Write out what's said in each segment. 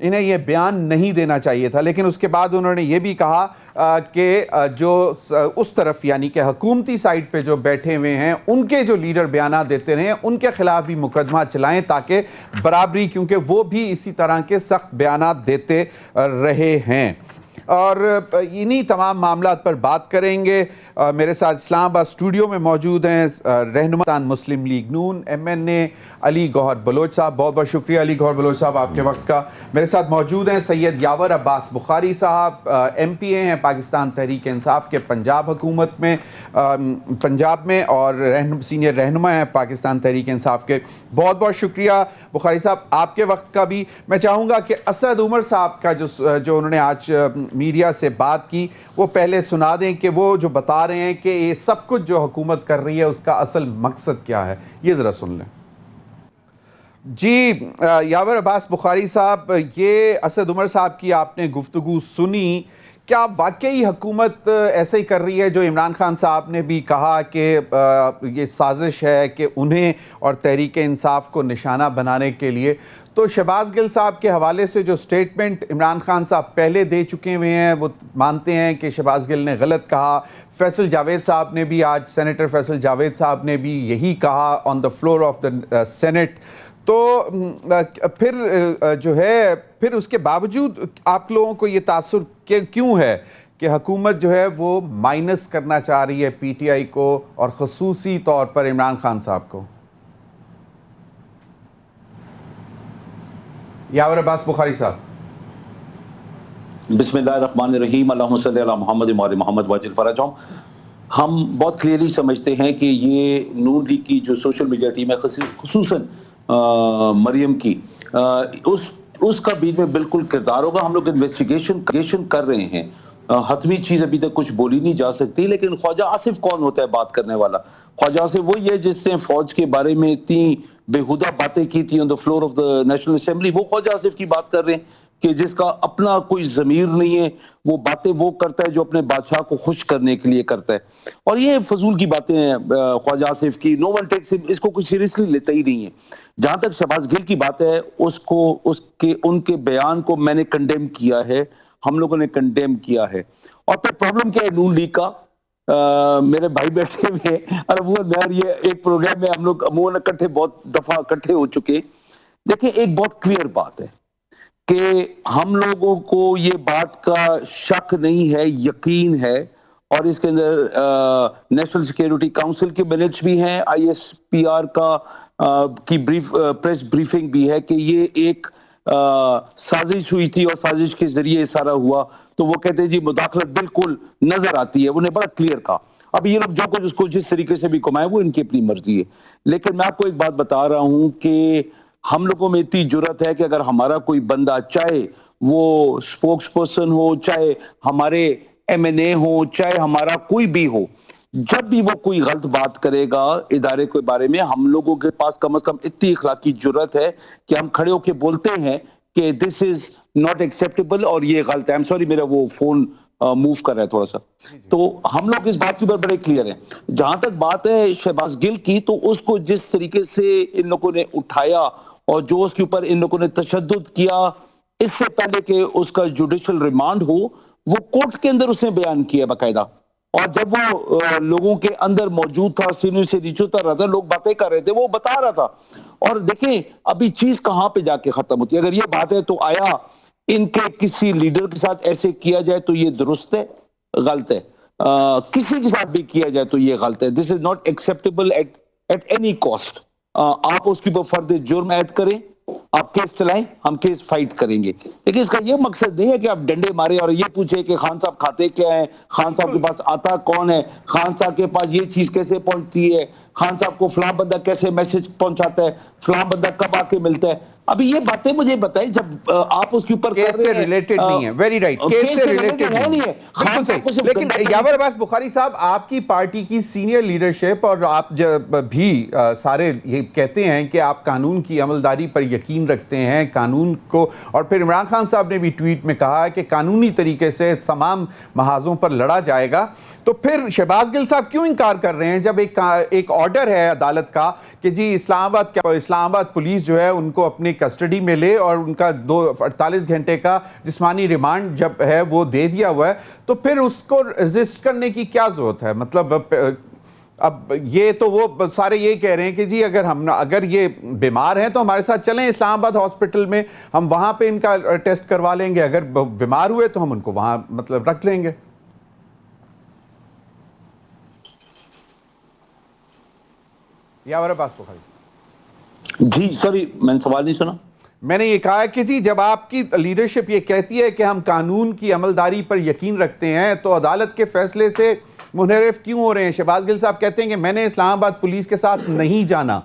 انہیں یہ بیان نہیں دینا چاہیے تھا، لیکن اس کے بعد انہوں نے یہ بھی کہا کہ جو اس طرف یعنی کہ حکومتی سائٹ پہ جو بیٹھے ہوئے ہیں ان کے جو لیڈر بیانات دیتے رہے ہیں ان کے خلاف بھی مقدمہ چلائیں تاکہ برابری، کیونکہ وہ بھی اسی طرح کے سخت بیانات دیتے رہے ہیں۔ اور انہی تمام معاملات پر بات کریں گے۔ میرے ساتھ اسلام آباد اسٹوڈیو میں موجود ہیں رہنما مسلم لیگ نون MNA علی گوہر بلوچ صاحب۔ بہت بہت شکریہ علی گوہر بلوچ صاحب آپ کے وقت کا۔ میرے ساتھ موجود ہیں سید یاور عباس بخاری صاحب، MPA ہیں پاکستان تحریک انصاف کے پنجاب حکومت میں، پنجاب میں، اور سینئر رہنما ہیں پاکستان تحریک انصاف کے۔ بہت بہت شکریہ بخاری صاحب آپ کے وقت کا بھی۔ میں چاہوں گا کہ اسد عمر صاحب کا جو انہوں نے آج میڈیا سے بات کی وہ پہلے سنا دیں کہ وہ جو بتا رہے ہیں کہ یہ سب کچھ جو حکومت کر رہی ہے اس کا اصل مقصد کیا ہے، یہ ذرا سن لیں۔ جی یاور عباس بخاری صاحب، یہ اسد عمر صاحب کی آپ نے گفتگو سنی، کیا واقعی حکومت ایسے ہی کر رہی ہے جو عمران خان صاحب نے بھی کہا کہ یہ سازش ہے کہ انہیں اور تحریک انصاف کو نشانہ بنانے کے لیے؟ تو شہباز گل صاحب کے حوالے سے جو سٹیٹمنٹ عمران خان صاحب پہلے دے چکے ہوئے ہیں وہ مانتے ہیں کہ شہباز گل نے غلط کہا۔ فیصل جاوید صاحب نے بھی آج، سینیٹر فیصل جاوید صاحب نے بھی یہی کہا on the floor of the senate. تو پھر جو ہے پھر اس کے باوجود آپ لوگوں کو یہ تاثر کیوں ہے کہ حکومت جو ہے وہ مائنس کرنا چاہ رہی ہے PTI کو اور خصوصی طور پر عمران خان صاحب کو؟ یاور عباس بخاری صاحب۔ بسم اللہ الرحمن الرحیم، اللہم صلی علی محمد وعلی محمد وعجل فرجہم۔ ہم بہت کلیئرلی سمجھتے ہیں کہ یہ نون لیگ کی جو سوشل میڈیا ٹیم ہے، خصوصاً مریم کی، اس کا بیچ میں بالکل کردار ہوگا۔ ہم لوگ انویسٹیگیشن کر رہے ہیں، حتمی چیز ابھی تک کچھ بولی نہیں جا سکتی، لیکن خواجہ آصف کون ہوتا ہے بات کرنے والا؟ خواجہ آصف وہی ہے جس نے فوج کے بارے میں اتنی بےہودہ باتیں کی تھی on the floor of the national assembly. وہ خواجہ آصف کی بات کر رہے ہیں کہ جس کا اپنا کوئی ضمیر نہیں ہے، وہ باتیں وہ کرتا ہے جو اپنے بادشاہ کو خوش کرنے کے لیے کرتا ہے۔ اور یہ فضول کی باتیں ہیں خواجہ آصف کی، نو ون ٹیکس، اس کو کوئی سیریسلی لیتا ہی نہیں ہے۔ جہاں تک شہباز گل کی بات ہے، ان کے بیان کو میں نے کنڈیم کیا ہے، ہم لوگوں نے کنڈیم کیا ہے۔ اور پھر پرابلم کیا ہے نون لیگ کا؟ میرے بھائی بیٹھے ہوئے اور وہ نہر، یہ ایک پروگرام میں ہم لوگ عموماً بہت دفعہ اکٹھے ہو چکے۔ دیکھیں ایک بہت کلیئر بات ہے کہ ہم لوگوں کو یہ بات کا شک نہیں ہے، یقین ہے، اور اس کے اندر نیشنل سیکیورٹی کاؤنسل کے منٹس بھی ہیں، ISPR کی پریس بریفنگ بھی ہے کہ یہ ایک سازش ہوئی تھی اور سازش کے ذریعے سارا ہوا۔ تو وہ کہتے ہیں جی مداخلت بالکل نظر آتی ہے، انہوں نے بڑا کلیئر کہا۔ اب یہ لوگ جو کچھ اس کو جس طریقے سے بھی کمائے وہ ان کی اپنی مرضی ہے، لیکن میں آپ کو ایک بات بتا رہا ہوں کہ ہم لوگوں میں اتنی جرت ہے کہ اگر ہمارا کوئی بندہ، چاہے وہ سپوکس پرسن ہو، چاہے ہمارے MNA ہو، چاہے ہمارا کوئی بھی ہو، جب بھی وہ کوئی غلط بات کرے گا ادارے کے بارے میں، ہم لوگوں کے پاس کم از کم اتنی اخلاقی جرت ہے کہ ہم کھڑے ہو کے بولتے ہیں کہ دس از ناٹ ایکسیپٹیبل اور یہ غلط ہے۔ I'm sorry، میرا وہ فون موو کر رہا ہے تھوڑا سا۔ تو ہم لوگ اس بات کے اوپر بڑے کلیئر ہیں۔ جہاں تک بات ہے شہباز گل کی، تو اس کو جس طریقے سے ان لوگوں نے اٹھایا اور جو اس کے اوپر ان لوگوں نے تشدد کیا، اس سے پہلے کہ اس کا جوڈیشل ریمانڈ ہو، وہ کورٹ کے اندر اس نے بیان کیا باقاعدہ، اور جب وہ لوگوں کے اندر موجود تھا، سینئر سے نیچے اتر رہا تھا، لوگ باتیں کر رہے تھے، وہ بتا رہا تھا۔ اور دیکھیں ابھی چیز کہاں پہ جا کے ختم ہوتی ہے؟ اگر یہ بات ہے تو آیا ان کے کسی لیڈر کے ساتھ ایسے کیا جائے تو یہ درست ہے؟ غلط ہے۔ کسی کے ساتھ بھی کیا جائے تو یہ غلط ہے۔ This is not acceptable at any cost. آپ اس کے اوپر فرد جرم عائد کریں، آپ کیس چلائیں، ہم کیس فائٹ کریں گے، لیکن اس کا یہ مقصد نہیں ہے کہ آپ ڈنڈے مارے اور یہ پوچھیں کہ خان صاحب کھاتے کیا ہیں، خان صاحب کے پاس آتا کون ہے، خان صاحب کے پاس یہ چیز کیسے پہنچتی ہے، خان صاحب کو فلاں بندہ کیسے میسج پہنچاتا ہے، فلاں بندہ کب آ کے ملتا ہے۔ ابھی یہ باتیں مجھے بتائیں، جب آپ اس کے اوپر کیس سے ریلیٹڈ نہیں ہے، ویری رائٹ، کیس سے ریلیٹڈ نہیں ہے، بالکل صحیح۔ لیکن یاور عباس بخاری صاحب، آپ کی پارٹی کی سینئر لیڈرشپ اور آپ بھی سارے یہ کہتے ہیں کہ آپ قانون کی عملداری پر یقین رکھتے ہیں، قانون کو، اور پھر عمران خان صاحب نے بھی ٹویٹ میں کہا کہ قانونی طریقے سے تمام محاذوں پر لڑا جائے گا۔ تو پھر شہباز گل صاحب کیوں انکار کر رہے ہیں جب ایک آرڈر ہے عدالت کا کہ جی اسلام آباد پولیس جو ہے ان کو اپنے کسٹڈی میں لے اور ان کا 48 گھنٹے کا جسمانی ریمانڈ جب ہے وہ دے دیا ہوا ہے، تو پھر اس کو ریزسٹ کرنے کی کیا ضرورت ہے؟ مطلب اب یہ تو وہ سارے یہ کہہ رہے ہیں کہ جی اگر یہ بیمار ہیں تو ہمارے ساتھ چلیں اسلام آباد ہاسپٹل میں، ہم وہاں پہ ان کا ٹیسٹ کروا لیں گے، اگر بیمار ہوئے تو ہم ان کو وہاں مطلب رکھ لیں گے۔ یاور عباس بخاری جی سوری، میں نے سوال نہیں سنا۔ میں نے یہ کہا کہ جی جب آپ کی لیڈرشپ یہ کہتی ہے کہ ہم قانون کی عملداری پر یقین رکھتے ہیں، تو عدالت کے فیصلے سے منحرف کیوں ہو رہے ہیں؟ شہباز گل صاحب کہتے ہیں کہ میں نے اسلام آباد پولیس کے ساتھ نہیں جانا،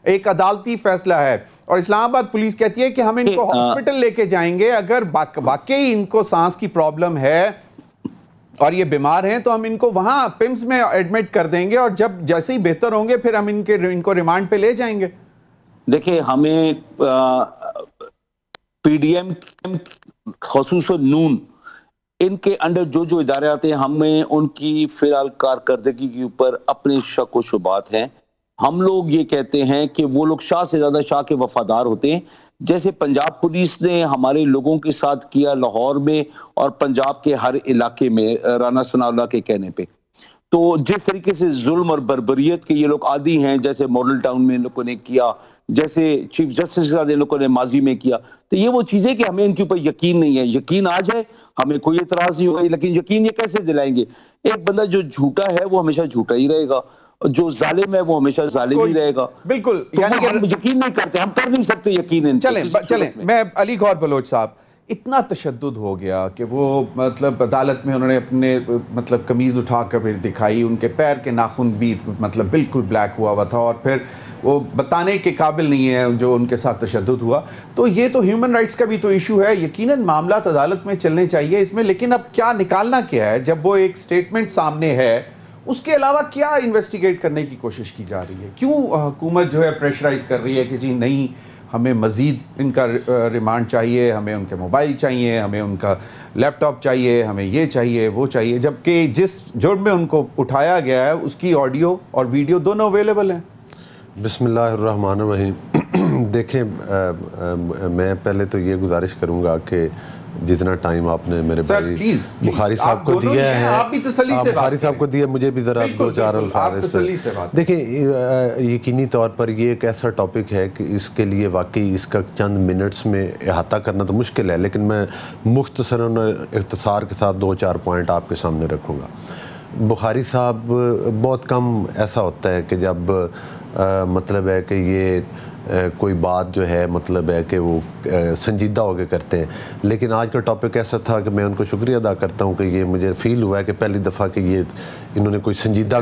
ایک عدالتی فیصلہ ہے، اور اسلام آباد پولیس کہتی ہے کہ ہم ان کو ہاسپٹل لے کے جائیں گے، اگر واقعی ان کو سانس کی پرابلم ہے اور یہ بیمار ہیں تو ہم ان کو وہاں پمس میں ایڈمٹ کر دیں گے، اور جب جیسے ہی بہتر ہوں گے پھر ہم ان کو ریمانڈ پہ لے جائیں گے۔ دیکھیں، ہمیں پی ڈی ایم خصوصاً نون، ان کے انڈر جو ادارے آتے ہیں، ہمیں ان کی فی الحال کارکردگی کے اوپر اپنے شک و شبہات ہیں۔ ہم لوگ یہ کہتے ہیں کہ وہ لوگ شاہ سے زیادہ شاہ کے وفادار ہوتے ہیں، جیسے پنجاب پولیس نے ہمارے لوگوں کے ساتھ کیا لاہور میں اور پنجاب کے ہر علاقے میں، رانا ثناء اللہ کے کہنے پہ۔ تو جس طریقے سے ظلم اور بربریت کے یہ لوگ عادی ہیں، جیسے ماڈل ٹاؤن میں ان لوگوں نے کیا، جیسے چیف جسٹس کے ساتھ ان لوگوں نے ماضی میں کیا، تو یہ وہ چیزیں کہ ہمیں ان کے اوپر یقین نہیں ہے۔ یقین آ جائے ہمیں کوئی اعتراض نہیں ہوگا، لیکن یقین یہ کیسے دلائیں گے؟ ایک بندہ جو جھوٹا ہے وہ ہمیشہ جھوٹا ہی رہے گا، جو ظالم ہے وہ ہمیشہ ظالم ہی رہے گا۔ بالکل، تو یعنی ہم یقین نہیں کرتے، ہم کر نہیں سکتے یقین ان پہ۔ چلیں میں علی گور بلوچ صاحب، اتنا تشدد ہو گیا کہ وہ مطلب عدالت میں انہوں نے اپنے مطلب قمیض اٹھا کر پھر دکھائی، ان کے پیر کے ناخن بھی مطلب بالکل بلیک ہوا ہوا تھا، اور پھر وہ بتانے کے قابل نہیں ہے جو ان کے ساتھ تشدد ہوا۔ تو یہ تو ہیومن رائٹس کا بھی تو ایشو ہے، یقیناً معاملات عدالت میں چلنے چاہیے اس میں، لیکن اب کیا نکالنا کیا ہے جب وہ ایک سٹیٹمنٹ سامنے ہے؟ اس کے علاوہ کیا انویسٹیگیٹ کرنے کی کوشش کی جا رہی ہے؟ کیوں حکومت جو ہے پریشرائز کر رہی ہے کہ جی نہیں، ہمیں مزید ان کا ریمانڈ چاہیے، ہمیں ان کے موبائل چاہیے، ہمیں ان کا لیپ ٹاپ چاہیے، ہمیں یہ چاہیے وہ چاہیے، جبکہ جس جرم میں ان کو اٹھایا گیا ہے اس کی آڈیو اور ویڈیو دونوں اویلیبل ہیں؟ بسم اللہ الرحمن الرحیم۔ دیکھیں، میں پہلے تو یہ گزارش کروں گا کہ جتنا ٹائم آپ نے میرے بھائی بخاری صاحب کو دیا ہے، بخاری صاحب کو دیا، مجھے بھی ذرا دو چار الفاظ اس پہ۔ دیکھیں، یقینی طور پر یہ ایک ایسا ٹاپک ہے کہ اس کے لیے واقعی اس کا چند منٹس میں احاطہ کرنا تو مشکل ہے، لیکن میں مختصراً اختصار کے ساتھ دو چار پوائنٹ آپ کے سامنے رکھوں گا۔ بخاری صاحب، بہت کم ایسا ہوتا ہے کہ جب مطلب ہے کہ یہ کوئی بات جو ہے مطلب ہے کہ وہ سنجیدہ ہو کے کرتے ہیں، لیکن آج کا ٹاپک ایسا تھا کہ میں ان کو شکریہ ادا کرتا ہوں کہ یہ مجھے فیل ہوا ہے کہ پہلی دفعہ کہ یہ انہوں نے کوئی سنجیدہ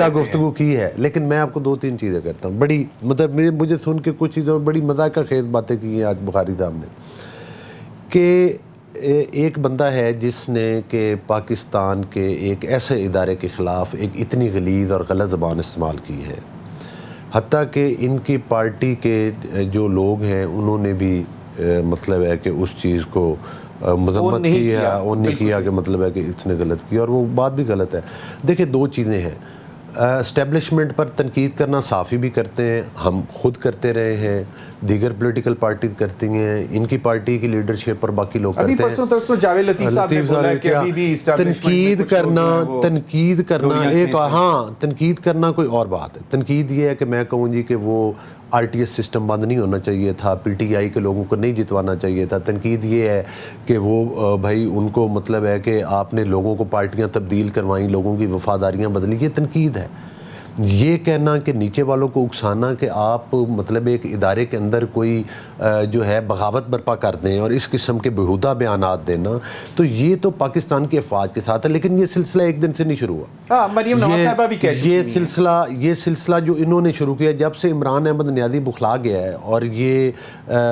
گفتگو کی ہے۔ لیکن میں آپ کو دو تین چیزیں کرتا ہوں، بڑی مطلب مجھے سن کے کچھ چیزوں میں بڑی مذاقہ خیز باتیں کی ہیں آج بخاری صاحب نے، کہ ایک بندہ ہے جس نے کہ پاکستان کے ایک ایسے ادارے کے خلاف ایک اتنی غلیظ اور غلط زبان استعمال کی ہے، حتیٰ کہ ان کی پارٹی کے جو لوگ ہیں انہوں نے بھی مطلب ہے کہ اس چیز کو مذمت کی ہے، اون نہیں کیا کہ مطلب ہے کہ اس نے غلط کیا، اور وہ بات بھی غلط ہے۔ دیکھیں، دو چیزیں ہیں، اسٹیبلشمنٹ پر تنقید کرنا صافی بھی کرتے ہیں، ہم خود کرتے رہے ہیں، دیگر پولیٹیکل پارٹیز کرتی ہیں، ان کی پارٹی کی لیڈرشپ پر باقی لوگ کرتے ہیں۔ تنقید کرنا ایک، ہاں، تنقید کرنا کوئی اور بات ہے۔ تنقید یہ ہے کہ میں کہوں جی کہ وہ آر ٹی ایس سسٹم بند نہیں ہونا چاہیے تھا، پی ٹی آئی کے لوگوں کو نہیں جتوانا چاہیے تھا۔ تنقید یہ ہے کہ وہ بھائی ان کو مطلب ہے کہ آپ نے لوگوں کو پارٹیاں تبدیل کروائیں، لوگوں کی وفاداریاں بدلی، یہ تنقید ہے۔ یہ کہنا کہ نیچے والوں کو اکسانا کہ آپ مطلب ایک ادارے کے اندر کوئی جو ہے بغاوت برپا کر دیں اور اس قسم کے بیہودہ بیانات دینا، تو یہ تو پاکستان کے افواج کے ساتھ ہے، لیکن یہ سلسلہ ایک دن سے نہیں شروع ہوا۔ مریم نواز صاحبہ بھی یہ سلسلہ جو انہوں نے شروع کیا جب سے عمران احمد نیازی بخلا گیا ہے، اور یہ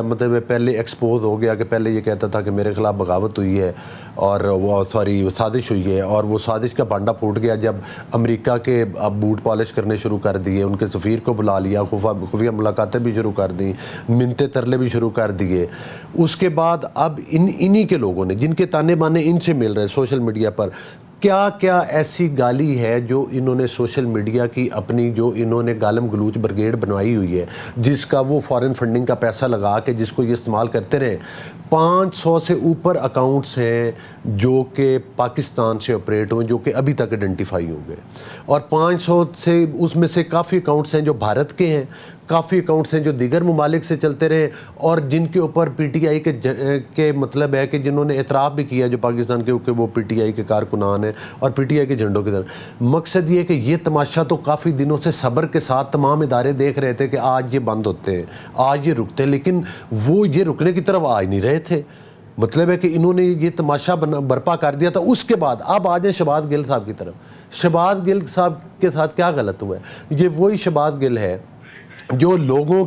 مطلب پہلے ایکسپوز ہو گیا کہ پہلے یہ کہتا تھا کہ میرے خلاف بغاوت ہوئی ہے اور وہ سازش ہوئی ہے، اور وہ سازش کا بانڈا پھوٹ گیا جب امریکہ کے اب بوٹ پالش کرنے شروع کر دیے، ان کے سفیر کو بلا لیا، خفیہ ملاقاتیں بھی شروع کر دیں، منتیں ترلے بھی شروع کر دیے۔ اس کے بعد اب انہی کے لوگوں نے، جن کے تانے بانے ان سے مل رہے ہیں سوشل میڈیا پر، کیا کیا ایسی گالی ہے جو انہوں نے سوشل میڈیا کی اپنی جو انہوں نے گالم گلوچ بریگیڈ بنوائی ہوئی ہے جس کا وہ فارن فنڈنگ کا پیسہ لگا کے جس کو یہ استعمال کرتے رہے. 500 سے اوپر اکاؤنٹس ہیں جو کہ پاکستان سے آپریٹ ہوئے جو کہ ابھی تک آئیڈینٹیفائی ہو گئے, اور 500 سے اس میں سے کافی اکاؤنٹس ہیں جو بھارت کے ہیں, کافی اکاؤنٹس ہیں جو دیگر ممالک سے چلتے رہے, اور جن کے اوپر پی ٹی آئی کے مطلب ہے کہ جنہوں نے اعتراف بھی کیا جو پاکستان کے کہ وہ پی ٹی آئی کے کارکنان ہیں اور پی ٹی آئی کے جھنڈوں کی طرف. مقصد یہ کہ یہ تماشا تو کافی دنوں سے صبر کے ساتھ تمام ادارے دیکھ رہے تھے کہ آج یہ بند ہوتے ہیں, آج یہ رکتے ہیں, لیکن وہ یہ رکنے کی طرف آج نہیں رہے تھے. مطلب ہے کہ انہوں نے یہ تماشا برپا کر دیا تھا. اس کے بعد اب آ جائیں شہباز گل صاحب کی طرف. شہباز گل صاحب کے ساتھ کیا غلط ہوا ہے؟ یہ وہی شہباز گل ہے جو لوگوں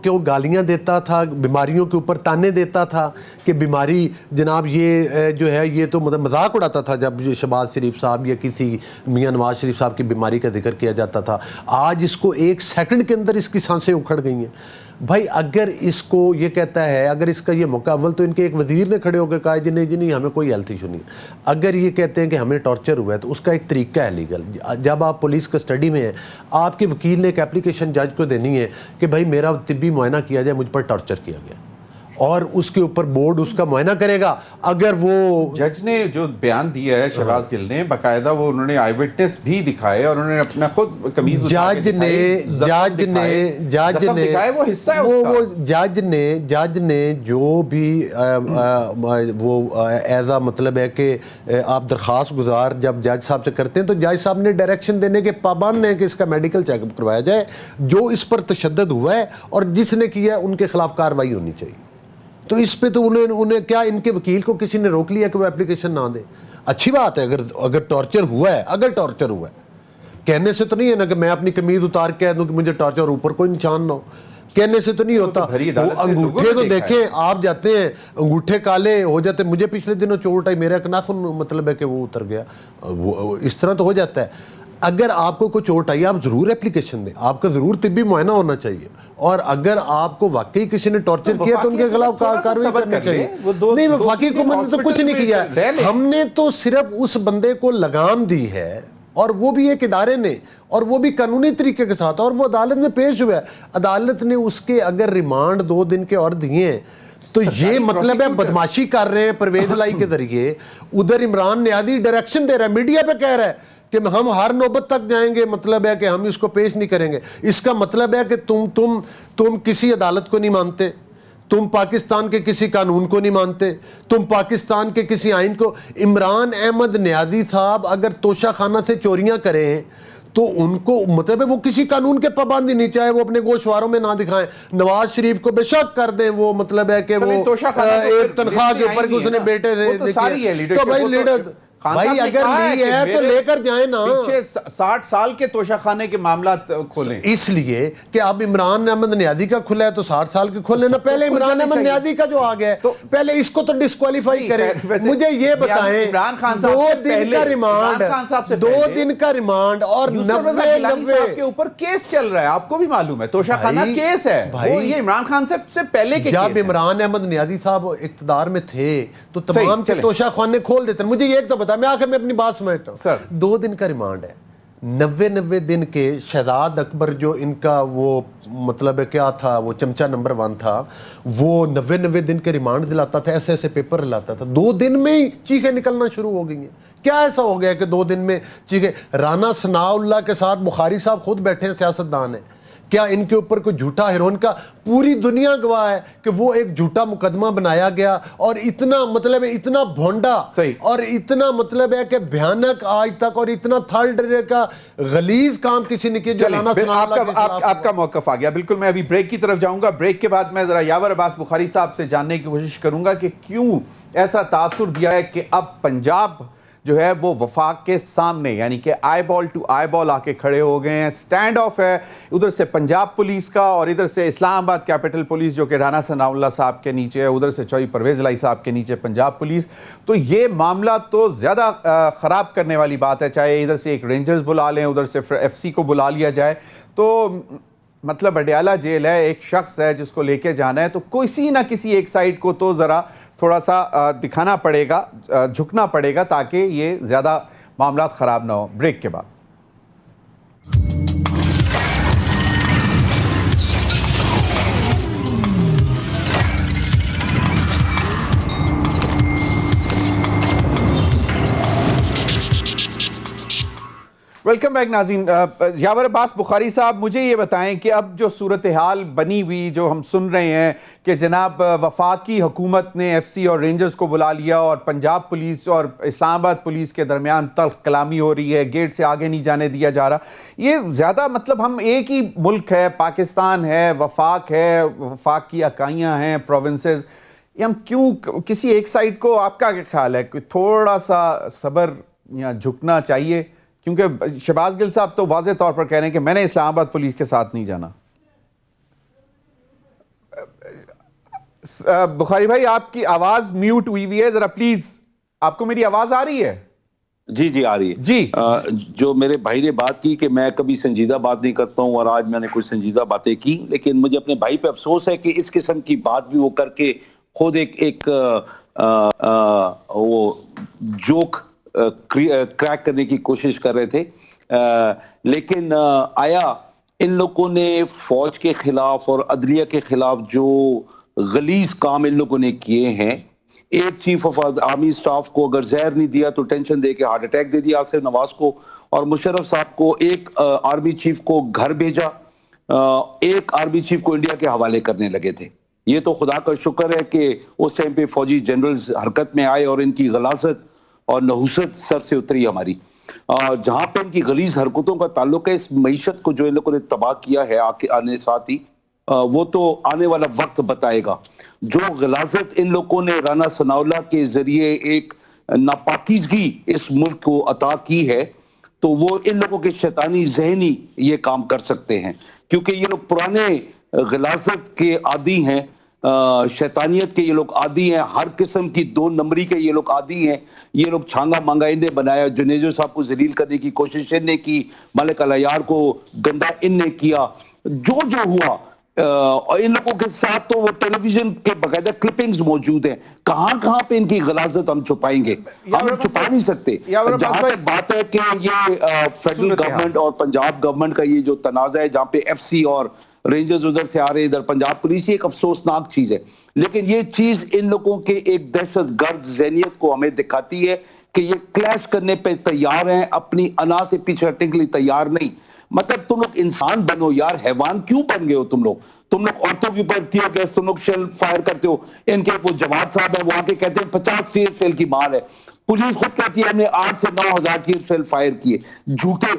کو گالیاں دیتا تھا, بیماریوں کے اوپر تانے دیتا تھا کہ بیماری جناب یہ جو ہے, یہ تو مذاق اڑاتا تھا جب شہباز شریف صاحب یا کسی میاں نواز شریف صاحب کی بیماری کا ذکر کیا جاتا تھا. آج اس کو 1 سیکنڈ کے اندر اس کی سانسیں اکھڑ گئی ہیں. بھائی اگر اس کو یہ کہتا ہے, اگر اس کا یہ موقع اول تو ان کے ایک وزیر نے کھڑے ہو کے کہا جی نہیں ہمیں کوئی ہیلتھ ایشو نہیں. اگر یہ کہتے ہیں کہ ہمیں ٹارچر ہوا ہے تو اس کا ایک طریقہ ہے لیگل. جب آپ پولیس کسٹڈی میں ہیں, آپ کے وکیل نے ایک اپلیکیشن جج کو دینی ہے کہ بھائی میرا طبی معائنہ کیا جائے, مجھ پر ٹارچر کیا گیا, اور اس کے اوپر بورڈ اس کا معائنہ کرے گا. اگر وہ جج نے جو بیان دیا ہے شہباز گل نے باقاعدہ وہ انہوں نے آئی وٹنس بھی دکھائے اور انہوں نے اپنا خود قمیض جج نے جو بھی وہ ایز اے مطلب ہے کہ آپ درخواست گزار جب جج صاحب سے کرتے ہیں تو جج صاحب نے ڈائریکشن دینے کے پابند ہیں کہ اس کا میڈیکل چیک اپ کروایا جائے. جو اس پر تشدد ہوا ہے اور جس نے کیا ہے ان کے خلاف کارروائی ہونی چاہیے. تو اس پہ تو انہیں کیا ان کے وکیل کو کسی نے روک لیا کہ وہ اپلیکیشن نہ دے؟ اچھی بات ہے اگر ٹارچر ہوا ہے, کہنے سے تو نہیں ہے نا کہ میں اپنی قمیض اتار کے کہہ دوں کہ مجھے ٹارچر, اوپر کوئی نشان نہ ہو, کہنے سے تو نہیں ہوتا. انگوٹھے تو دیکھیں آپ جاتے ہیں انگوٹھے کالے ہو جاتے. مجھے پچھلے دنوں چوٹ آئی, میرا ایک ناخن مطلب ہے کہ وہ اتر گیا, وہ اس طرح تو ہو جاتا ہے. اگر آپ کو کوئی چوٹ آئی آپ ضرور اپلیکیشن دیں, آپ کا ضرور طبی معائنہ ہونا چاہیے, اور اگر آپ کو واقعی کسی نے ٹارچر کیا تو ان کے خلاف کارروائی کرنی چاہیے. نہیں, وفاقی حکومت نے تو کچھ نہیں کیا, ہم نے تو صرف اس بندے کو لگام دی ہے, اور وہ بھی ایک ادارے نے, اور وہ بھی قانونی طریقے کے ساتھ, اور وہ عدالت میں پیش ہوا ہے. عدالت نے اس کے اگر ریمانڈ 2 دن کے اور دیے ہیں تو یہ مطلب ہے بدماشی کر رہے ہیں پرویز لائی کے ذریعے. ادھر عمران نیازی ڈائریکشن دے رہا ہے, میڈیا پہ کہہ رہا ہے کہ ہم ہر نوبت تک جائیں گے, مطلب ہے کہ ہم اس کو پیش نہیں کریں گے. اس کا مطلب ہے کہ تم کسی عدالت کو نہیں مانتے, تم پاکستان کے کسی قانون کو نہیں مانتے, تم پاکستان کے کسی آئین کو. عمران احمد نیازی صاحب اگر توشہ خانہ سے چوریاں کریں تو ان کو مطلب ہے وہ کسی قانون کے پابند ہی نہیں, چاہے وہ اپنے گوشواروں میں نہ دکھائیں. نواز شریف کو بے شک کر دیں, وہ مطلب ہے کہ وہ ایک تنخواہ کے اوپر اس نے بیٹے سے, تو بھائی لیڈر بھائی اگر نہیں ہے تو لے کر جائیں نا. 60 سال کے توشہ خانے کے معاملات کھولیں, اس لیے کہ اب عمران احمد نیازی کا کھلا ہے تو 60 سال کے کھولیں نا. پہلے عمران احمد نیازی کا جو آ گیا ہے پہلے اس کو تو ڈسکوالیفائی کریں. مجھے یہ بتائیں 2 دن کا ریمانڈ اور 90 کے اوپر کیس چل رہا ہے, آپ کو بھی معلوم ہے توشہ خانہ کیس ہے, یہ عمران خان سے پہلے کے. جب عمران احمد نیازی صاحب اقتدار میں تھے تو تمام توشہ خانے کھول دیتے. مجھے یہ تو بتا, میں آخر میں اپنی بات سمجھتا ہوں. 2 دن کا ریمانڈ ہے, 90 دن کے. شہزاد اکبر جو ان کا وہ مطلب ہے کیا تھا, وہ چمچہ نمبر 1 تھا, وہ 90 دن کے ریمانڈ دلاتا تھا, ایسے پیپر لاتا تھا. 2 دن میں ہی چیخیں نکلنا شروع ہو گئی ہیں. کیا ایسا ہو گیا کہ 2 دن میں چیخیں؟ رانا ثناء اللہ کے ساتھ بخاری صاحب خود بیٹھے ہیں, سیاستدان ہیں. کیا ان کے اوپر کوئی جھوٹا ہیروئن کا, پوری دنیا گواہ ہے کہ وہ ایک جھوٹا مقدمہ بنایا گیا, اور اتنا مطلب ہے اتنا بھونڈا اور اتنا مطلب ہے کہ بھیانک آج تک, اور اتنا تھرڈ ڈگری کا غلیظ کام کسی نے کیا. آپ کا موقف آ گیا بالکل. میں ابھی بریک کی طرف جاؤں گا. بریک کے بعد میں ذرا یاور عباس بخاری صاحب سے جاننے کی کوشش کروں گا کہ کیوں ایسا تاثر دیا ہے کہ اب پنجاب جو ہے وہ وفاق کے سامنے, یعنی کہ آئی بال ٹو آئی بال آ کے کھڑے ہو گئے ہیں. سٹینڈ آف ہے ادھر سے پنجاب پولیس کا اور ادھر سے اسلام آباد کیپٹل پولیس جو کہ رانا ثناء اللہ صاحب کے نیچے ہے, ادھر سے چوہی پرویز الہی صاحب کے نیچے پنجاب پولیس. تو یہ معاملہ تو زیادہ خراب کرنے والی بات ہے, چاہے ادھر سے ایک رینجرز بلا لیں, ادھر سے ایف سی کو بلا لیا جائے. تو مطلب اڈیالہ جیل ہے, ایک شخص ہے جس کو لے کے جانا ہے, تو کسی نہ کسی ایک سائڈ کو تو ذرا تھوڑا سا دکھانا پڑے گا, جھکنا پڑے گا تاکہ یہ زیادہ معاملات خراب نہ ہو. بریک کے بعد ویلکم بیک ناظرین. یاور عباس بخاری صاحب, مجھے یہ بتائیں کہ اب جو صورتحال بنی ہوئی جو ہم سن رہے ہیں کہ جناب وفاقی حکومت نے ایف سی اور رینجرز کو بلا لیا اور پنجاب پولیس اور اسلام آباد پولیس کے درمیان تلخ کلامی ہو رہی ہے, گیٹ سے آگے نہیں جانے دیا جا رہا, یہ زیادہ مطلب ہم ایک ہی ملک ہے, پاکستان ہے, وفاق ہے, وفاق کی اکائیاں ہیں, پروونسز, یہ ہم کیوں کسی ایک سائڈ کو, آپ کا کیا خیال ہے کہ تھوڑا سا صبر یا جھکنا چاہیے؟ کیونکہ شہباز گل صاحب تو واضح طور پر کہہ رہے ہیں کہ میں نے اسلام آباد پولیس کے ساتھ نہیں جانا. بخاری بھائی آپ کی آواز میوٹ ہوئی ہے, ذرا پلیز, آپ کو میری آواز آ رہی ہے؟ جی جی آ رہی ہے. جی جو میرے بھائی نے بات کی کہ میں کبھی سنجیدہ بات نہیں کرتا ہوں اور آج میں نے کچھ سنجیدہ باتیں کی, لیکن مجھے اپنے بھائی پہ افسوس ہے کہ اس قسم کی بات بھی وہ کر کے خود ایک وہ جوک کریک کرنے کی کوشش کر رہے تھے. لیکن آیا ان لوگوں نے فوج کے خلاف اور عدلیہ کے خلاف جو غلیظ کام ان لوگوں نے کیے ہیں, ایک چیف آف آرمی سٹاف کو اگر زہر نہیں دیا تو ٹینشن دے کے ہارٹ اٹیک دے دیا آصف نواز کو, اور مشرف صاحب کو ایک آرمی چیف کو گھر بھیجا, ایک آرمی چیف کو انڈیا کے حوالے کرنے لگے تھے. یہ تو خدا کا شکر ہے کہ اس ٹائم پہ فوجی جنرلز حرکت میں آئے اور ان کی غلاظت اور نحوست سر سے اتری ہماری. جہاں پہ ان کی غلیظ حرکتوں کا تعلق ہے, اس معیشت کو جو ان لوگوں نے تباہ کیا ہے آنے ساتھ ہی, وہ تو آنے والا وقت بتائے گا. جو غلاظت ان لوگوں نے رانا ثناء اللہ کے ذریعے ایک ناپاکیزگی اس ملک کو عطا کی ہے, تو وہ ان لوگوں کے شیطانی ذہنی یہ کام کر سکتے ہیں, کیونکہ یہ لوگ پرانے غلاظت کے عادی ہیں, شیطانیت کے یہ لوگ عادی ہیں, ہر قسم کی دو نمبری کے یہ لوگ عادی ہیں. یہ لوگ چھانگا مانگا ان نے بنایا, جنیجو صاحب کو ذلیل کرنے کی کوشش ان نے کی, ملک العیار کو گندا ان نے کیا, جو ہوا. اور ان لوگوں کے ساتھ تو وہ ٹیلی ویژن کے باقاعدہ کلپنگز موجود ہیں. کہاں پہ ان کی غلاظت ہم چھپائیں گے؟ ہم چھپا نہیں سکتے. جہاں تک بات ہے کہ یہ فیڈرل گورنمنٹ اور پنجاب گورنمنٹ کا یہ جو تنازع ہے, جہاں پہ ایف سی اور رینجرز ادھر سے آ رہے ادھر پنجاب پولیس, یہ ایک افسوسناک چیز ہے. لیکن یہ چیز ان لوگوں کے ایک دہشت گرد ذہنیت کو ہمیں دکھاتی ہے کہ یہ کلیش کرنے پہ تیار ہیں, اپنی انا سے پیچھے ہٹنے کے لیے تیار نہیں. مطلب تم لوگ انسان بنو یار, حیوان کیوں بن گئے ہو تم لوگ عورتوں کے اوپر کیوں کیس تم لوگ شیل فائر کرتے ہو. ان کے وہ جواد صاحب ہیں, وہ آ کے کہتے ہیں 50 ٹیئر شیل کی مال ہے. پولیس خود کہتی ہے ہم نے 8 سے 9 ہزار ٹیئر شیل فائر کیے. جھوٹے,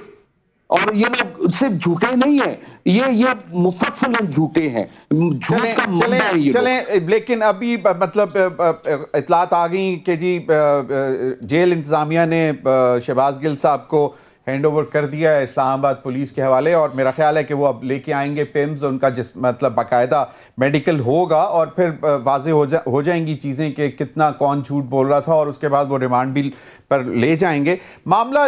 اور یہ لوگ صرف جھوٹے نہیں ہیں, یہ مفصلاً جھوٹے ہیں, جھوٹ کا منبع ہے یہ لوگ. لیکن ابھی مطلب اطلاعات آ گئیں کہ جی جیل انتظامیہ نے شہباز گل صاحب کو ہینڈ اوور کر دیا ہے اسلام آباد پولیس کے حوالے, اور میرا خیال ہے کہ وہ اب لے کے آئیں گے پیمز, ان کا مطلب باقاعدہ میڈیکل ہوگا, اور پھر واضح ہو جائیں گی چیزیں کہ کتنا کون جھوٹ بول رہا تھا, اور اس کے بعد وہ ریمانڈ بھی پر لے جائیں گے. معاملہ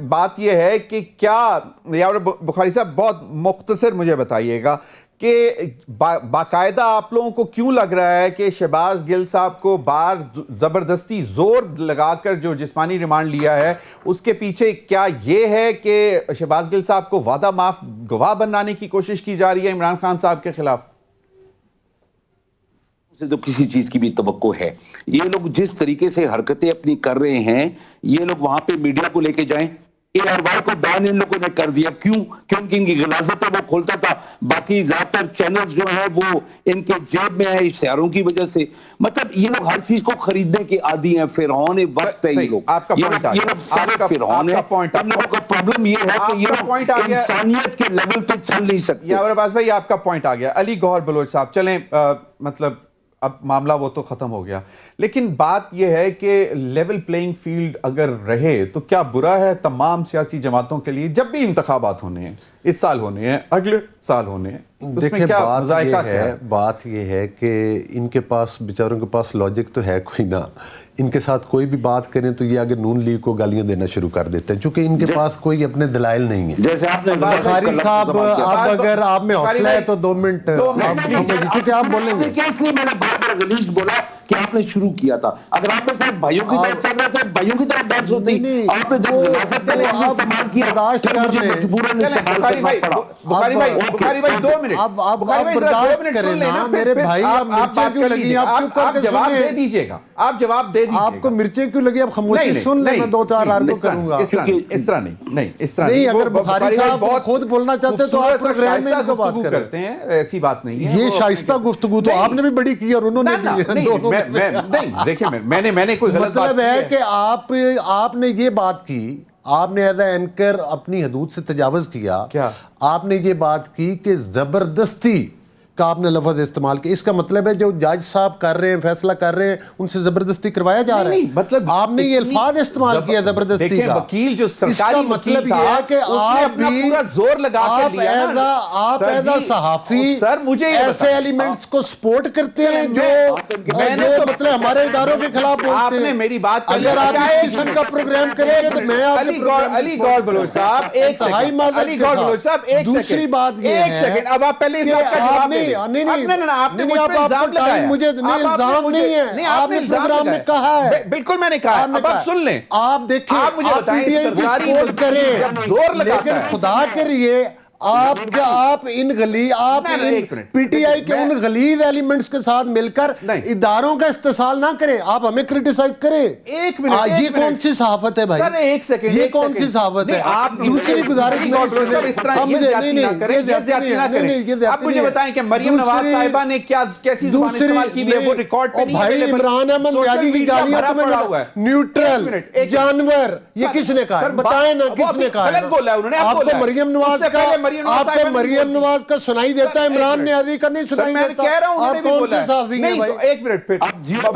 بات یہ ہے کہ کیا یاور بخاری صاحب بہت مختصر مجھے بتائیے گا کہ باقاعدہ آپ لوگوں کو کیوں لگ رہا ہے کہ شہباز گل صاحب کو باہر زبردستی زور لگا کر جو جسمانی ریمانڈ لیا ہے, اس کے پیچھے کیا یہ ہے کہ شہباز گل صاحب کو وعدہ معاف گواہ بنانے کی کوشش کی جا رہی ہے عمران خان صاحب کے خلاف؟ سے تو کسی چیز کی بھی توقع ہے. یہ لوگ جس طریقے سے حرکتیں اپنی کر رہے ہیں, یہ لوگ وہاں پہ میڈیا کو لے کے جائیں. ARY کو بین ان لوگوں نے کر دیا, کیوں؟ کیونکہ ان کی غلاظت ہے, وہ کھولتا تھا. باقی زیادہ تر چینلز جو ہیں وہ ان کے جیب میں ہیں اشتہاروں کی وجہ سے. مطلب یہ لوگ ہر چیز کو خریدنے کے عادی ہیں, فرعون وقت ہے یہ لوگ. یہ لوگ سارے فرعون ہیں. ہم لوگوں کا پرابلم یہ ہے کہ یہ لوگ انسانیت کے لیول پہ چل نہیں سکتے. یاور عباس بھائی آپ کا پوائنٹ آ گیا. علی گوہر بلوچ صاحب, چلیں مطلب اب معاملہ وہ تو ختم ہو گیا, لیکن بات یہ ہے کہ لیول پلینگ فیلڈ اگر رہے تو کیا برا ہے تمام سیاسی جماعتوں کے لیے جب بھی انتخابات ہونے ہیں, اس سال ہونے ہیں, اگلے سال ہونے ہیں. دیکھیں بات یہ ہے کہ ان کے پاس بیچاروں کے پاس لاجک تو ہے کوئی نہ, ان کے ساتھ کوئی بھی بات کریں تو یہ آگے نون لیگ کو گالیاں دینا شروع کر دیتے ہیں, چونکہ ان کے پاس کوئی اپنے دلائل نہیں ہے. جیسے آپ نے بخاری صاحب, آپ اگر آپ میں حوصلہ ہے تو 2 منٹ, کیونکہ آپ بولیں گے. اس لیے میں نے بار بار غلیظ بولا کہ آپ نے شروع کیا تھا. اگر آپ نے صرف بھائیوں کی طرف چل رہے تھے, بھائیوں کی طرف بحث ہوتی, آپ نے جب ریاست کا لفظ استعمال کیا پھر مجھے مجبوراً استعمال کرنا پڑا. بخاری بھائی 2 منٹ, آپ برداشت کریں نا میرے بھائی, آپ مرچیں کیوں لگی, آپ چپ کر کے جواب دے دیجئے گا, آپ جواب دے دیجئے گا. آپ کو مرچیں کیوں لگی, آپ خاموشی سن لیں, میں 2-4 آرگو کروں گا. اس طرح نہیں, اگر بخاری صاحب خود بولنا چاہتے تو آپ پروگرام میں ان کو بات کرتے ہیں, ایسی بات نہیں ہے. یہ شائستہ گفتگو تو آپ نے بھی بڑی کی اور انہوں نے بھی. نہیں دیکھیں, میں نے کوئی غلط بات مطلب ہے کہ آپ نے یہ بات کی, آپ نے ایز اے اینکر اپنی حدود سے تجاوز کیا. کیا آپ نے یہ بات کی کہ زبردستی کا آپ نے لفظ استعمال کیا. اس کا مطلب ہے جو جج صاحب کر رہے ہیں, فیصلہ کر رہے ہیں, ان سے زبردستی کروایا جا رہا ہے. مطلب آپ نے یہ الفاظ استعمال کیا زبردستی کا. وکیل جو اس کا سرکاری مطلب وکیل یہ ہے تھا, کہ آپ بھی پورا زور لگا کے لیا نا. آپ ایز اے صحافی ایسے ایلیمنٹس کو سپورٹ کرتے ہیں جو مطلب ہمارے اداروں کے خلاف بولتے ہیں. آپ نے میری بات, اگر آپ اس قسم کا پروگرام کریں گے تو میں آپ علی گوہر بلوچ صاحب ایک سیکنڈ, علی گوہر بلوچ صاحب ایک سیکنڈ, دوسری بات یہ ہے, ایک سیکنڈ, اب آپ پہلے اس بات کا جواب دیں. آپ نے مجھ پر الزام لگایا, مجھے الزام نہیں ہے, آپ نے پروگرام میں کہا ہے. بالکل میں نے کہا, اب آپ سن لیں. آپ دیکھیں, آپ مجھے بتائیں, سپورٹ کریں, زور لگاتا ہے, خدا کے لیے آپ پی ٹی آئی کے ان غلیظ ایلیمنٹس کے ساتھ مل کر اداروں کا استحصال نہ کریں, آپ ہمیں کرٹیسائز کریں. ایک منٹ, یہ کون سی صحافت ہے بھائی, سر ایک سیکنڈ, یہ کون سی صحافت ہے. آپ دوسری گزارش آپ مجھے بتائیں کہ مریم نواز صاحبہ نے کیسی زبان استعمال کی ہے, وہ ریکارڈ پہ نہیں ہے. بھائی عمران احمد نیازی کی گالیاں نیوٹرل جانور, یہ کس نے کہا, بتائیں نا کس نے کہا. آپ کو مریم نواز کا, آپ کو مریم نواز کا سنائی دیتا ہے, عمران نیازی کا نہیں سنائی دیتا. آپ کون سے صحافی ہیں بھائی. ایک منٹ, پھر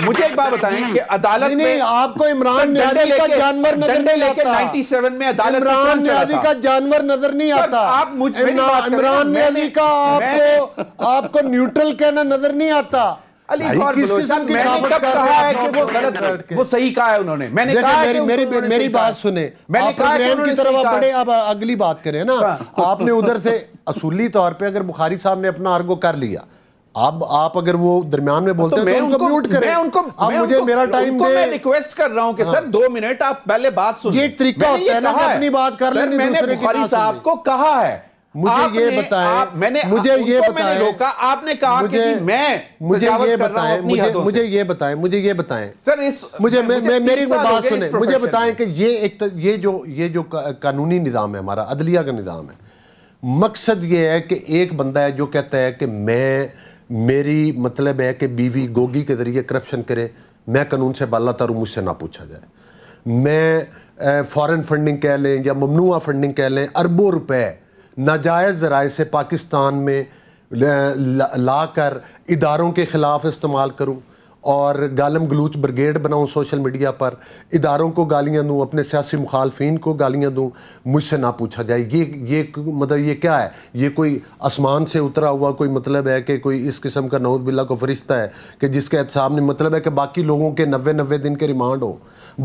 مجھے ایک بات بتائیں کہ عدالت میں آپ کو عمران نیازی کا جانور نظر نہیں آتا. 97 میں عدالت میں عمران نیازی کا جانور نظر نہیں آتا. عمران نیازی کا آپ کو نیوٹرل کہنا نظر نہیں آتا. علی گوہر بلوچ صاحب, میں نے کب کہا ہے کہ وہ غلط, وہ صحیح کہا ہے انہوں نے. میں نے کہا کہ میری بات سنیں, آپ پروگرام کی طرف بڑے, اب اگلی بات کریں نا. آپ نے ادھر سے اصولی طور پہ اگر بخاری صاحب نے اپنا آرگو کر لیا, اب آپ اگر وہ درمیان میں بولتے ہیں تو ان کو میوٹ کریں. اب مجھے میرا ٹائم دے. میں ریکویسٹ کر رہا ہوں کہ سر 2 منٹ آپ پہلے بات سنیں. یہ ایک طریقہ ہوتا ہے نا کہ اپنی بات کر لیں, میں نے بخاری صاحب کو کہا ہے. مجھے یہ بتائیں, مجھے یہ بتائیں, آپ نے کہا کہ مجھے یہ بتائیں سر, مجھے میری بات سنیں, مجھے بتائیں کہ یہ جو قانونی نظام ہے ہمارا, عدلیہ کا نظام ہے, مقصد یہ ہے کہ ایک بندہ ہے جو کہتا ہے کہ میری مطلب ہے کہ بیوی گوگی کے ذریعے کرپشن کرے, میں قانون سے بالا تر ہوں, مجھ سے نہ پوچھا جائے. میں فارن فنڈنگ کہہ لیں یا ممنوعہ فنڈنگ کہہ لیں, اربوں روپے ناجائز ذرائع سے پاکستان میں لا کر اداروں کے خلاف استعمال کروں اور گالم گلوچ بریگیڈ بناؤں سوشل میڈیا پر, اداروں کو گالیاں دوں, اپنے سیاسی مخالفین کو گالیاں دوں, مجھ سے نہ پوچھا جائے. یہ مطلب یہ کیا ہے, یہ کوئی آسمان سے اترا ہوا کوئی مطلب ہے کہ کوئی اس قسم کا نعوذ باللہ کو فرشتہ ہے کہ جس کے احتساب نے مطلب ہے کہ باقی لوگوں کے 90 دن کے ریمانڈ ہو,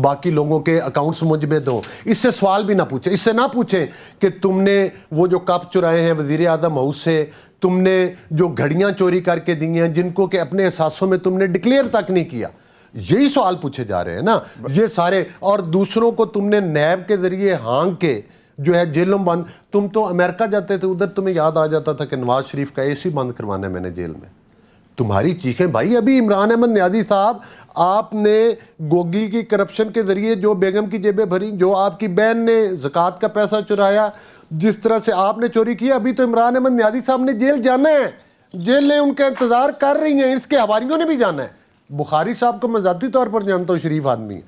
باقی لوگوں کے اکاؤنٹس مجمد ہوں. اس سے سوال بھی نہ پوچھیں, اس سے نہ پوچھیں کہ تم نے وہ جو کپ چرائے ہیں وزیر اعظم ہاؤس سے, تم نے جو گھڑیاں چوری کر کے دی ہیں جن کو کہ اپنے احساسوں میں تم نے ڈکلیئر تک نہیں کیا, یہی سوال پوچھے جا رہے ہیں نا یہ سارے. اور دوسروں کو تم نے نیب کے ذریعے ہانگ کے جو ہے جیلوں بند, تم تو امریکہ جاتے تھے, ادھر تمہیں یاد آ جاتا تھا کہ نواز شریف کا اے سی بند کروانا ہے میں نے جیل میں. تمہاری چیخیں بھائی. ابھی عمران احمد نیازی صاحب, آپ نے گوگی کی کرپشن کے ذریعے جو بیگم کی جیبیں بھری, جو آپ کی بہن نے زکوٰۃ کا پیسہ چرایا, جس طرح سے آپ نے چوری کیا, ابھی تو عمران احمد نیازی صاحب نے جیل جانا ہے, جیلیں ان کا انتظار کر رہی ہیں, اس کے حواریوں نے بھی جانا ہے. بخاری صاحب کو میں ذاتی طور پر جانتا ہوں, شریف آدمی,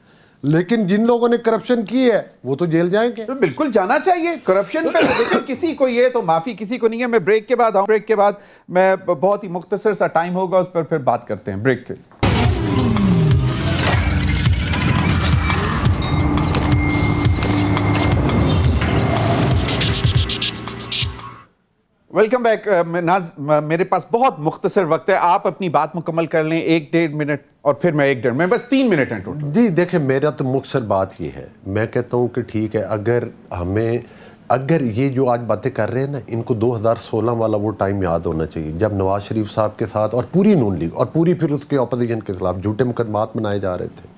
لیکن جن لوگوں نے کرپشن کی ہے وہ تو جیل جائیں گے. بالکل جانا چاہیے کرپشن پہ, لیکن کسی کو یہ تو معافی کسی کو نہیں ہے. میں بریک کے بعد آؤں, بریک کے بعد میں بہت ہی مختصر سا ٹائم ہوگا, اس پر پھر بات کرتے ہیں. بریک کے ویلکم بیک. میرے پاس بہت مختصر وقت ہے, آپ اپنی بات مکمل کر لیں 1-1.5 منٹ, اور پھر میں 1-1.5 منٹ, بس 3 منٹ ہیں ٹوٹل. جی دیکھیں, میرا تو مختصر بات یہ ہے, میں کہتا ہوں کہ ٹھیک ہے, اگر ہمیں اگر یہ جو آج باتیں کر رہے ہیں نا، ان کو 2016 والا وہ ٹائم یاد ہونا چاہیے جب نواز شریف صاحب کے ساتھ اور پوری نون لیگ اور پوری پھر اس کے اپوزیشن کے خلاف جھوٹے مقدمات بنائے جا رہے تھے،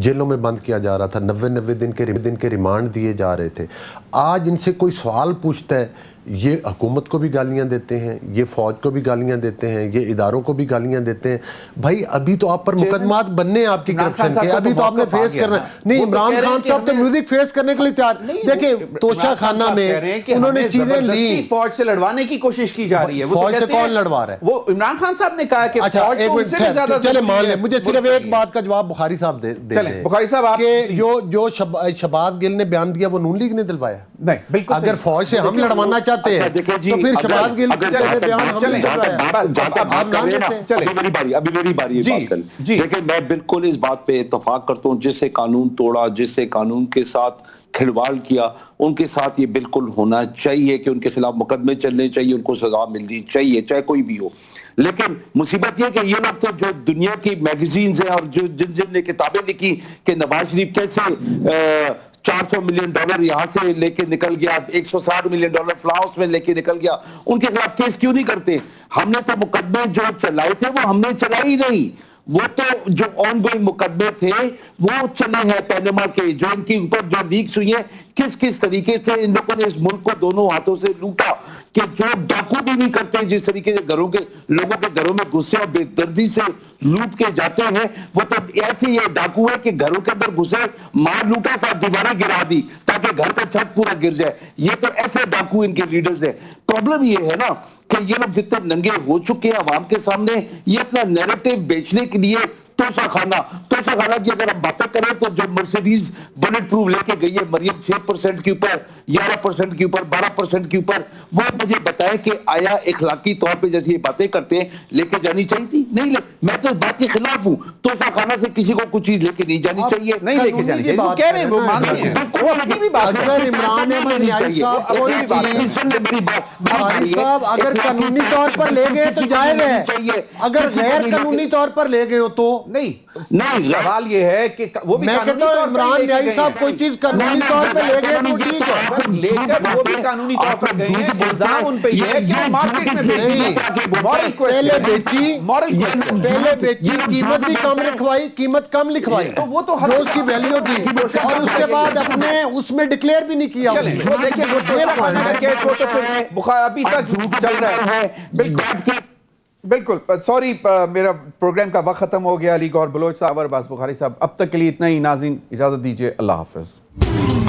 جیلوں میں بند کیا جا رہا تھا، 90 دن کے ریمانڈ دیے جا رہے تھے. آج ان سے کوئی سوال پوچھتا ہے، یہ حکومت کو بھی گالیاں دیتے ہیں، یہ فوج کو بھی گالیاں دیتے ہیں، یہ اداروں کو بھی گالیاں دیتے ہیں. بھائی ابھی تو آپ پر مقدمات بننے ہیں آپ کی کرپشن کے، ابھی تو آپ نے فیس کرنا ہے. نہیں، عمران خان صاحب تو میوزک فیس کرنے کے لیے تیار. دیکھیں توشہ خانہ میں انہوں نے چیزیں لی، فوج سے لڑوانے کی کوشش کی جا رہی ہے. فوج سے کون لڑوا رہا ہے؟ وہ عمران خان صاحب نے کہا کہ فوج تو ان سے بھی زیادہ. چلے مان لیں، مجھے صرف ایک بات کا جواب بخاری صاحب دے دیں. بخاری صاحب آپ کہ جو شہباز گل نے بیان دیا وہ نون لیگ نے دلوایا؟ نہیں، بالکل. اگر فوج سے ہم لڑوانا چاہتے ہیں تو پھر شہباز گل کے بیان ہم نے دلوایا. ابھی میری باری بات کریں. دیکھیں میں بالکل اس بات پہ اتفاق کرتا ہوں، جس سے قانون توڑا، جس سے قانون کے ساتھ کھلواڑ کیا، ان کے ساتھ یہ بالکل ہونا چاہیے کہ ان کے خلاف مقدمے چلنے چاہیے، ان کو سزا ملنی چاہیے چاہے کوئی بھی ہو. لیکن مصیبت یہ کہ یہ لوگ تو جو دنیا کی میگزینز ہیں اور جن نے کتابیں لکھی کہ نواز شریف کیسے $400 ملین یہاں سے لے کے نکل گیا، $160 ملین فلاں اس میں لے کے نکل گیا، ان کے خلاف کیس کیوں نہیں کرتے؟ ہم نے تو مقدمے جو چلائے تھے وہ ہم نے چلائی نہیں، وہ تو جو آن گوئنگ مقدمے تھے وہ چلے ہیں پینما کے، جو ان کے اوپر جو لیکس ہوئی ہیں، کس طریقے سے ان لوگوں نے اس ملک کو دونوں ہاتھوں سے لوٹا، کہ جو ڈاکو بھی نہیں کرتے جس طریقے سے لوگوں کے گھروں میں غصے اور بے دردی سے لوٹ کے جاتے ہیں، وہ تو ایسے یہ ڈاکو ہے کہ گھروں کے اندر گھسے، مار لوٹا، ساتھ دیواریں گرا دی تاکہ گھر کا چھت پورا گر جائے. یہ تو ایسے ڈاکو ان کے لیڈرز ہیں. پرابلم یہ ہے نا کہ یہ لوگ جتنے ننگے ہو چکے ہیں عوام کے سامنے، یہ اپنا نیریٹو بیچنے کے لیے توشہ خانہ کی اگر ہم باتیں کریں تو جو مرسیڈیز بلٹ پروف لے کے گئی ہے مریم 6% کے اوپر، 11% کے اوپر، 12% کے اوپر، وہ مجھے بتائے کہ آیا اخلاقی طور پہ جیسے یہ باتیں کرتے ہیں لے کے جانی چاہیے تھی؟ نہیں میں تو اس بات کے خلاف ہوں. توشہ خانہ سے کسی کو کچھ چیز لے کے نہیں جانی چاہیے، نہیں لے کے جانی چاہیے. وہ کہہ رہے ہیں، وہ مانتے ہیں، وہ اپنی بھی بات اگر عمران احمد نیازی صاحب کوئی صاحب اگر قانونی طور پر لے گئے تو جائز ہے، اگر غیر قانونی طور پر لے گئے ہو تو نہیں. سوال یہ ہے کہ وہ بھی میں کہتا ہوں عمران نیازی صاحب کوئی چیز قانونی طور پر لے گئے تو ٹھیک ہے، لے کر وہ بھی قانونی طور پر گئے ہیں. الزام ان پہ یہ ہے کہ وہ مارکیٹ میں پہلے بیچی قیمت بھی کم لکھوائی، قیمت کم لکھوائی تو وہ تو ہر اس کی ویلیو تھی، اور اس کے بعد اپنے اس میں ڈکلیئر بھی نہیں کیا. ابھی تک چل رہا ہے. بالکل سوری، میرا پروگرام کا وقت ختم ہو گیا. علی گور بلوچ صاحب اور عباس بخاری صاحب، اب تک کے لیے اتنا ہی. ناظرین اجازت دیجیے، اللہ حافظ.